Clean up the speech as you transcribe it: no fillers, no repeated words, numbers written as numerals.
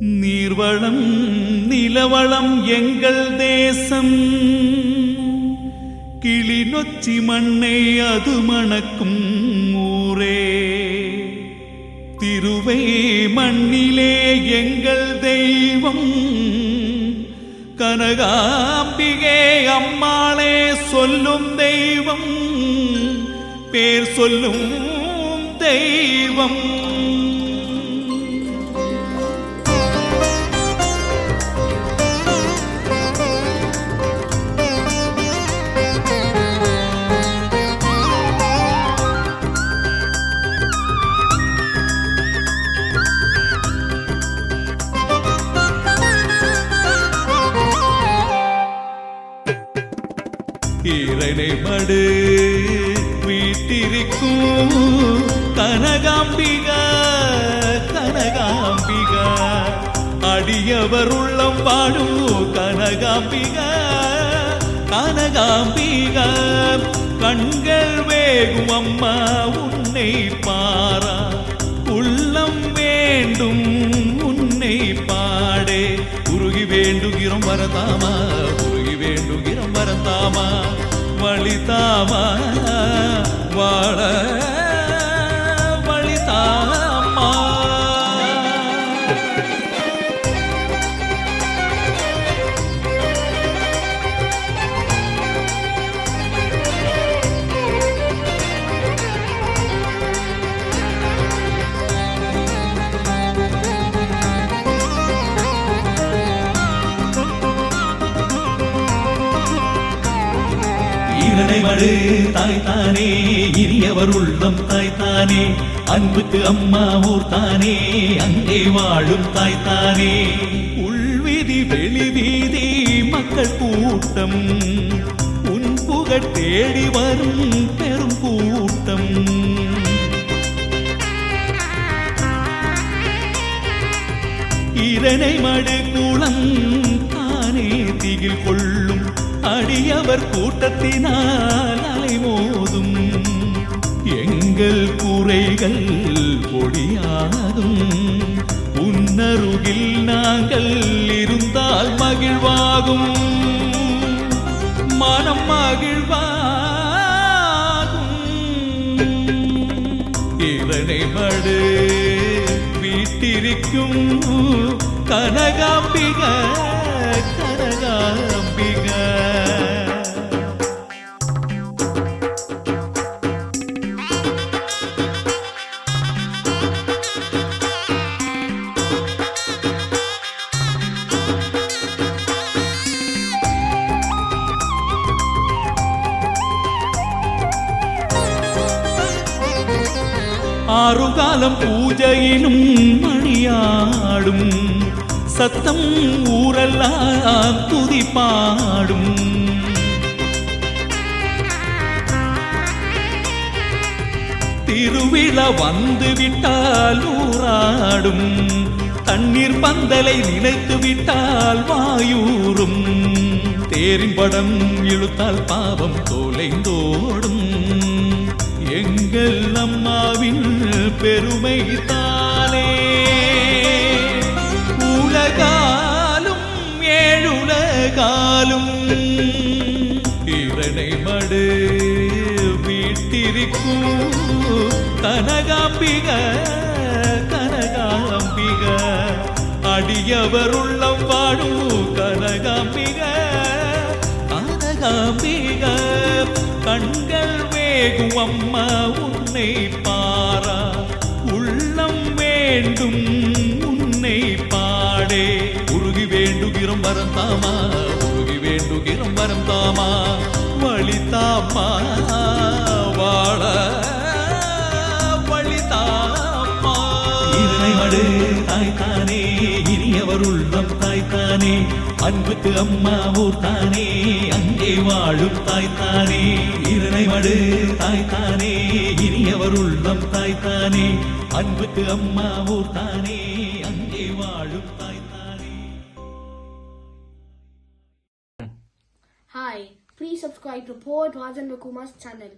நீர்வளம் நிலவளம் எங்கள் தேசம், கிளிநொச்சி மண்ணை அது மணக்கும் ஊரே. திருவை மண்ணிலே எங்கள் தெய்வம், கனகாம்பிகே அம்மாளே சொல்லும் தெய்வம், பேர் சொல்லும் தெய்வம். ஈரனை மடு வீட்டிருக்கும் கனகாம்பிகா கனகாம்பிகா, அடியவர் உள்ளம் வாடும் கனகாம்பிகா கனகாம்பிகா. கண்கள் வேகும் அம்மா உன்னை பாரா, உள்ளம் வேண்டும் உன்னை பாடே. உருகி வேண்டுகிறோம் வரதாமா, உருகி வேண்டுகிறோம் வரதாமா, வழிதாமா வாழ வழிதாமா. மடு தாய்த்தானே, இனியவர் உள்ளம் தாய்த்தானே, அன்புக்கு அம்மா ஊர் தானே, அங்கே வாழும் தாய்த்தானே. உள்வீதி வெளிவீதி மக்கள் கூட்டம், உன் புகழ் தேடி வரும் பெரும் கூட்டம். இரணை மடு குளம் தானே திகில் கொள்ளும், அடியவர் கூட்டத்தினால் அலைமோதும். எங்கள் குறைகள் பொடியாகும், உன்னருகில் நாங்கள் இருந்தால் மகிழ்வாகும், மனம் மகிழ்வாகும். இரணை மடு வீட்டிருக்கும் கனகாம்பிகா கனகாம்பிகா. ஆறுகாலம் பூஜையிலும் மணியாடும், சத்தம் ஊரெல்லாம் துதி பாடும். திருவிழா வந்து விட்டால் ஊராடும், தண்ணீர் பந்தலை நினைத்து விட்டால் வாயூரும். தேரின் படம் இழுத்தால் பாவம் தொலைந்தோடும், எங்கள் அம்மாவின் பெருமை தானே. உலகாலும் ஏழுலகாலும் இரணை மடு வீட்டிருக்கும் கனகாம்பிகா கனகாம்பிகா, அடியவர் உள்ளம் வாடும் கனகாம்பிகா கனகாம்பிகா. கண்கள் வேகும் அம்மா உன்னை பாரா, உள்ளம் வேண்டும் உன்னை பாடே. உருகி வேண்டுகிறோம் வரந்தாமா, உருகி வேண்டுகிறோம் வரந்தாமா, வழிதாமா வாழ வழிதாமா. இரணை மடு தாய்த்தானே, இனியவர் உள்ளம் தாய்த்தானே, அன்புக்கு அம்மா ஊர் தானே, அங்கே வாழும் தாய்த்தானே. இரணை மடு தாய்த்தானே, இனியவர் உள்ளம் தாய்த்தானே, அன்புக்கு அம்மா ஊர் தானே, அங்கே வாழும் தாய்த்தானே. Hi, please subscribe to Poet Rajan Kumar's channel.